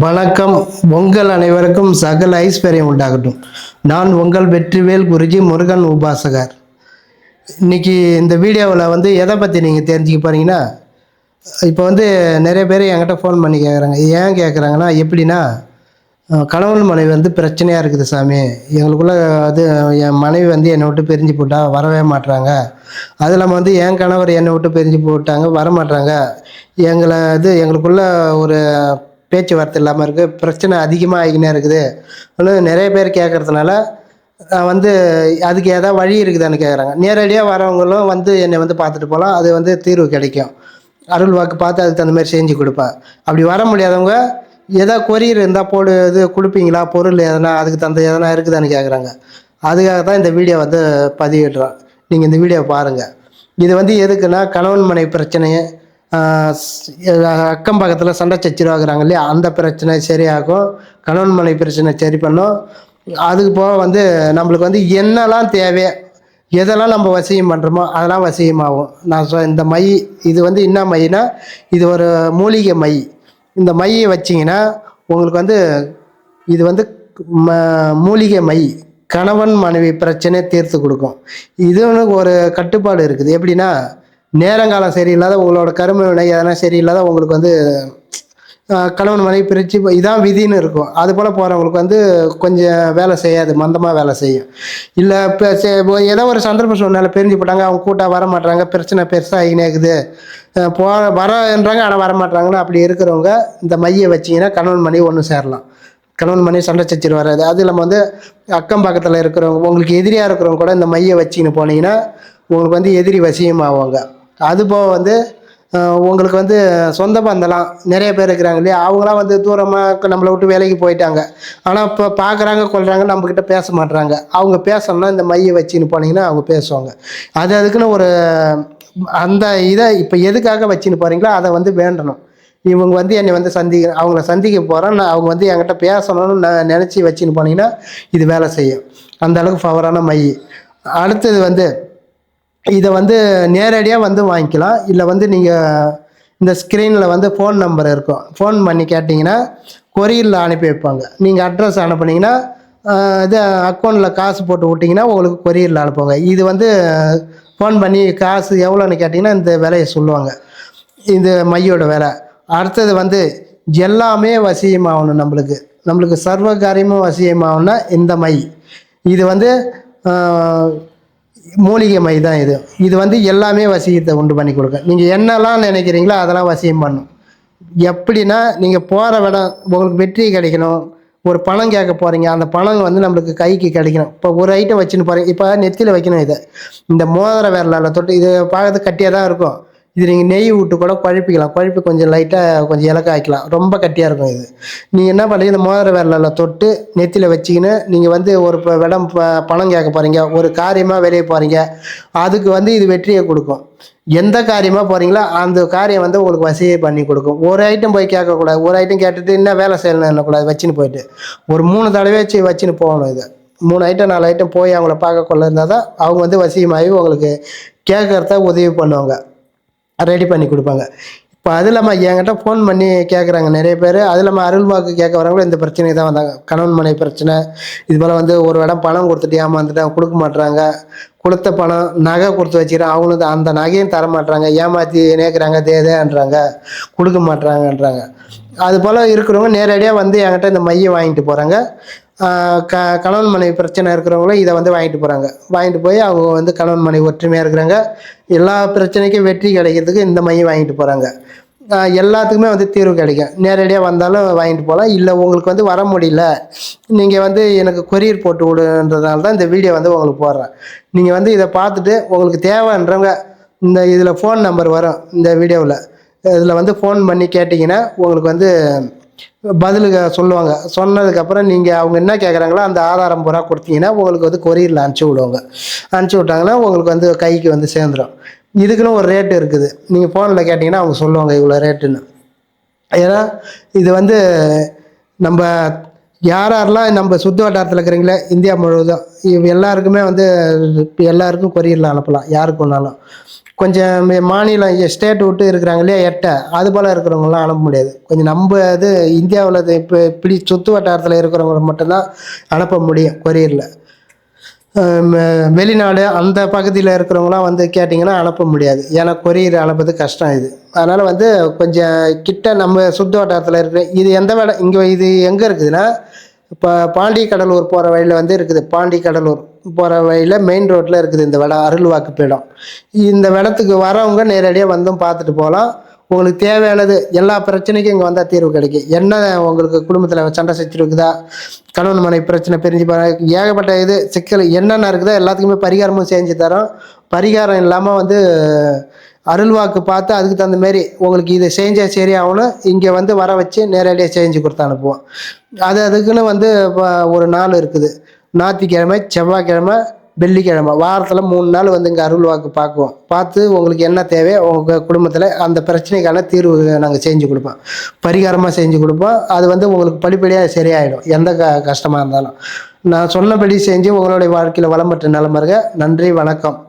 வணக்கம். உங்கள் அனைவருக்கும் சகல ஐஸ்வர்யம் உண்டாகட்டும். நான் உங்கள் வெற்றிவேல் குருஜி முருகன் உபாசகர். இன்னைக்கு இந்த வீடியோவில் எதை பற்றி நீங்கள் தெரிஞ்சுக்க போகிறீங்கன்னா, இப்போ நிறைய பேர் என்கிட்ட ஃபோன் பண்ணி கேட்குறாங்க. ஏன் கேட்குறாங்கன்னா, எப்படின்னா கணவன் மனைவி பிரச்சனையாக இருக்குது சாமி. எங்களுக்குள்ள என் மனைவி என்னை விட்டு பிரிஞ்சு போட்டா வரவே மாட்றாங்க. அது இல்லாமல் என் கணவர் என்னை விட்டு பிரிஞ்சு போட்டாங்க, வரமாட்றாங்க. எங்களுக்குள்ள ஒரு பேச்சுவார்த்தை இல்லாமல் இருக்குது. பிரச்சனை அதிகமாக ஆகிக்கினே இருக்குது. இன்னும் நிறைய பேர் கேட்குறதுனால அதுக்கு ஏதாவது வழி இருக்குதான்னு கேட்குறாங்க. நேரடியாக வரவங்களும் என்னை பார்த்துட்டு போகலாம். அது தீர்வு கிடைக்கும். அருள் வாக்கு பார்த்து அதுக்கு தகுந்த மாதிரி செஞ்சு கொடுப்பேன். அப்படி வர முடியாதவங்க ஏதாவது கொரியர் இருந்தால் கொடுப்பீங்களா, பொருள் எதனா அதுக்கு தகுந்த எதனா இருக்குதான்னு கேட்குறாங்க. அதுக்காக தான் இந்த வீடியோ பதிவிடுறோம். நீங்கள் இந்த வீடியோ பாருங்கள். இது எதுக்குன்னா, கணவன் மனைவி பிரச்சனையை அக்கம் பக்கத்தில் சண்டை சச்சரவாகிறாங்க இல்லையா, அந்த பிரச்சனை சரியாகும். கணவன் மனைவி பிரச்சனை சரி பண்ணும். அதுக்கு போக நம்மளுக்கு என்னெல்லாம் தேவை, எதெல்லாம் நம்ம வசியம் பண்ணுறோமோ அதெல்லாம் வசியமாகும். நான் இந்த மை இது என்ன மைனா, இது ஒரு மூலிகை மை. இந்த மையை வச்சிங்கன்னா உங்களுக்கு இது மூலிகை மை கணவன் மனைவி பிரச்சனையை தீர்த்து கொடுக்கும். இதுன்னு ஒரு கட்டுப்பாடு இருக்குது. எப்படின்னா, நேரங்காலம் சரியில்லாத உங்களோட கரும வினை எதனா சரியில்லாத உங்களுக்கு கணவன் மனைவி பிரித்து இதான் விதின்னு இருக்கும். அது போல் போகிறவங்களுக்கு கொஞ்சம் வேலை செய்யாது, மந்தமாக வேலை செய்யும். இல்லை இப்போ ஏதோ ஒரு சந்தர்ப்ப சூழ்நிலை பிரிஞ்சு போட்டாங்க, அவங்க கூட்டாக வர மாட்டாங்க, பிரச்சனை பெருசாக ஆகினே இருக்குது, வரன்றாங்க ஆனால் வரமாட்டாங்கன்னு அப்படி இருக்கிறவங்க இந்த மையை வச்சிங்கன்னா கணவன் மனைவி ஒன்று சேரலாம். கணவன் மனைவி சண்டை சச்சரவு வராது. அது இல்லாமல் அக்கம் பக்கத்தில் இருக்கிறவங்க, உங்களுக்கு எதிரியாக இருக்கிறவங்க கூட இந்த மையை வச்சின்னு போனீங்கன்னா உங்களுக்கு எதிரி வசியம் ஆவாங்க. அதுபோக உங்களுக்கு சொந்த பந்தலாம் நிறைய பேர் இருக்கிறாங்க இல்லையா, அவங்களாம் தூரமாக நம்மளை விட்டு வேலைக்கு போயிட்டாங்க. ஆனால் இப்போ பார்க்குறாங்க கொள்கிறாங்க, நம்மக்கிட்ட பேச மாட்டுறாங்க. அவங்க பேசணும்னா இந்த மையை வச்சுன்னு போனீங்கன்னா அவங்க பேசுவாங்க. அதுக்குன்னு ஒரு அந்த இதை இப்போ எதுக்காக வச்சுன்னு போகிறீங்களோ அதை வேண்டணும். இவங்க என்னை அவங்கள சந்திக்க போகிறேன், நான் அவங்க என்கிட்ட பேசணும்னு நான் நினச்சி வச்சுன்னு போனீங்கன்னா இது வேலை செய்யும். அந்த அளவுக்கு பவரான மை. அடுத்தது இதை நேரடியாக வாங்கிக்கலாம். இல்லை நீங்கள் இந்த ஸ்க்ரீனில் ஃபோன் நம்பர் இருக்கும், ஃபோன் பண்ணி கேட்டிங்கன்னா கொரியரில் அனுப்பி வைப்பாங்க. நீங்கள் அட்ரஸ் அனுப்புனீங்கன்னா இது அக்கௌண்ட்டில் காசு போட்டு விட்டிங்கன்னா உங்களுக்கு கொரியரில் அனுப்புவாங்க. இது ஃபோன் பண்ணி காசு எவ்வளோன்னு கேட்டிங்கன்னா இந்த விலையை சொல்லுவாங்க. இது மையோட விலை. அடுத்தது எல்லாமே வசியமாகணும். நம்மளுக்கு சர்வ காரியமும் வசியமாகணும்னா இந்த மை. இது மூலிகை மை தான். இது எல்லாமே வசியத்தை உண்டு பண்ணி கொடுக்க. நீங்கள் என்னெல்லாம் நினைக்கிறீங்களோ அதெல்லாம் வசியம் பண்ணும். எப்படின்னா, நீங்கள் போகிற இடம் உங்களுக்கு வெற்றி கிடைக்கணும், ஒரு பணம் கேட்க போகிறீங்க, அந்த பணம் நம்மளுக்கு கைக்கு கிடைக்கணும். இப்போ ஒரு ஐட்டம் வச்சுன்னு போகிறீங்க, இப்போ நெத்தியில் வைக்கணும். இந்த மோதிர விரலால் தொட்டு இது பார்க்கறது கட்டியாக தான் இருக்கும். இது நீங்கள் நெய் விட்டு கூட குழப்பிக்கலாம். குழப்பி கொஞ்சம் லைட்டாக கொஞ்சம் இலக்க ஆக்கிக்கலாம். ரொம்ப கட்டியாக இருக்கும். இது நீங்கள் என்ன பண்ணுறீங்க, இந்த மோதிர விரலில் தொட்டு நெத்தியில் வச்சிக்கின்னு நீங்கள் ஒரு இடம் பணம் கேட்க போகிறீங்க, ஒரு காரியமாக வெளியே போகிறீங்க, அதுக்கு இது வெற்றியை கொடுக்கும். எந்த காரியமாக போகிறீங்களோ அந்த காரியம் உங்களுக்கு வசதியை பண்ணி கொடுக்கும். ஒரு ஐட்டம் போய் கேட்கக்கூடாது. ஒரு ஐட்டம் கேட்டுட்டு என்ன வேலை செய்யணும் என்னக்கூடாது, வச்சுன்னு போயிட்டு ஒரு 3 தடவை வச்சுன்னு போகணும். இது 3 ஐட்டம் 4 ஐட்டம் போய் அவங்கள பார்க்க கொள்ள இருந்தால் தான் அவங்க வசியமாகி உங்களுக்கு கேட்குறத உதவி பண்ணுவாங்க, ரெடி பண்ணி கொடுப்பாங்க. இப்போ அது இல்லாமல் என்கிட்ட ஃபோன் பண்ணி கேட்குறாங்க நிறைய பேர். அது இல்லாமல் அருள் வாக்கு கேட்க வரவங்களும் இந்த பிரச்சனை தான் வந்தாங்க. கணவன் மனைவி பிரச்சனை. இது போல் ஒரு இடம் பணம் கொடுத்துட்டு ஏமாந்துட்டாங்க, கொடுக்க மாட்டுறாங்க. கொடுத்த பணம் நகை கொடுத்து வச்சுக்கிறேன், அவங்களுக்கு அந்த நகையும் தர மாட்டுறாங்க, ஏமாற்றி நேர்க்குறாங்க, தேன்றாங்க, கொடுக்க மாட்டுறாங்கன்றாங்க. அது போல் இருக்கிறவங்க நேரடியாக என்கிட்ட இந்த மையை வாங்கிட்டு போகிறாங்க. கணவன் மனைவி பிரச்சனை இருக்கிறவங்களும் இதை வாங்கிட்டு போகிறாங்க. வாங்கிட்டு போய் அவங்க கணவன் மனைவி ஒற்றுமையாக இருக்கிறாங்க. எல்லா பிரச்சனைக்கும் வெற்றி கிடைக்கிறதுக்கு இந்த மையம் வாங்கிட்டு போகிறாங்க. எல்லாத்துக்குமே தீர்வு கிடைக்கும். நேரடியாக வந்தாலும் வாங்கிட்டு போகலாம். இல்லை உங்களுக்கு வர முடியல, நீங்கள் எனக்கு கொரியர் போட்டு விடுன்றதுனால தான் இந்த வீடியோ உங்களுக்கு போடுறேன். நீங்கள் இதை பார்த்துட்டு உங்களுக்கு தேவைன்றவங்க இந்த இதில் ஃபோன் நம்பர் வரும் இந்த வீடியோவில். இதில் ஃபோன் பண்ணி கேட்டிங்கன்னா உங்களுக்கு பதிலுக்கு சொல்லுவாங்க. சொன்னதுக்கப்புறம் நீங்கள் அவங்க என்ன கேட்குறாங்களோ அந்த ஆதாரம் பூரா கொடுத்தீங்கன்னா உங்களுக்கு கொரியரில் அனுப்பிச்சி விடுவாங்க. அனுப்பிச்சி விட்டாங்கன்னா உங்களுக்கு கைக்கு சேர்ந்துடும். இதுக்குன்னு ஒரு ரேட்டு இருக்குது. நீங்கள் ஃபோனில் கேட்டிங்கன்னா அவங்க சொல்லுவாங்க இவ்வளோ ரேட்டுன்னு. ஏன்னா இது நம்ம யார் யாரெல்லாம் நம்ம சுற்று வட்டாரத்தில் இருக்கிறீங்களே இந்தியா முழுவதும் எல்லாருக்குமே வந்து எல்லாருக்கும் கொரியரில் அனுப்பலாம் யாருக்கு ஒன்றாலும். கொஞ்சம் மாநிலம் ஸ்டேட் விட்டு இருக்கிறாங்க இல்லையா எட்டை அது போல் இருக்கிறவங்களாம் அனுப்ப முடியாது. கொஞ்சம் நம்ம இது இந்தியாவில் இப்போ இப்படி சுற்று வட்டாரத்தில் இருக்கிறவங்க மட்டும்தான் அனுப்ப முடியும் கொரியரில். வெளிநாடு அந்த பகுதியில் இருக்கிறவங்களாம் வந்து கேட்டிங்கன்னா அனுப்ப முடியாது. ஏன்னா கொரியர் அனுப்புறது கஷ்டம் இது. அதனால் வந்து கொஞ்சம் கிட்ட நம்ம சுற்று வட்டாரத்தில் இருக்கிற இது எந்த வேலை இங்கே இது எங்கே இருக்குதுன்னா இப்போ பாண்டி கடலூர் போகிற வழியில் வந்து இருக்குது. பாண்டி கடலூர் போகிற வழியில் மெயின் ரோட்டில் இருக்குது இந்த விடம், அருள்வாக்கு பீடம். இந்த விடத்துக்கு வரவங்க நேரடியாக வந்தும் பார்த்துட்டு போகலாம். உங்களுக்கு தேவையானது எல்லா பிரச்சனைக்கும் இங்கே வந்தால் தீர்வு கிடைக்கும். என்ன உங்களுக்கு குடும்பத்தில் சண்டை சச்சரவு இருக்குதா, கணவன் மனைவி பிரச்சனை பிரிஞ்சு ஏகப்பட்ட இது சிக்கல் என்னென்ன இருக்குதோ எல்லாத்துக்குமே பரிகாரமும் செஞ்சு தரோம். பரிகாரம் இல்லாமல் வந்து அருள்வாக்கு பார்த்து அதுக்கு தகுந்த மாரி உங்களுக்கு இதை செஞ்சால் சரியாகணும் இங்கே வந்து வர வச்சு நேரடியாக செஞ்சு கொடுத்து அனுப்புவோம். அதுக்குன்னு வந்து ஒரு நாள் இருக்குது. ஞாயிற்றுக்கிழமை, செவ்வாய்க்கிழமை, வெள்ளிக்கிழமை வாரத்தில் 3 நாள் வந்து இங்கே அருள்வாக்கு பார்க்குவோம். பார்த்து உங்களுக்கு என்ன தேவையோ உங்கள் குடும்பத்தில் அந்த பிரச்சனைக்கான தீர்வு நாங்கள் செஞ்சு கொடுப்போம். பரிகாரமாக செஞ்சு கொடுப்போம். அது வந்து உங்களுக்கு படிப்படியாக சரியாயிடும் எந்த கஷ்டமாக இருந்தாலும். நான் சொன்னபடி செஞ்சு உங்களுடைய வாழ்க்கையில் வளம் பெற்ற நலம் இருங்க. நன்றி, வணக்கம்.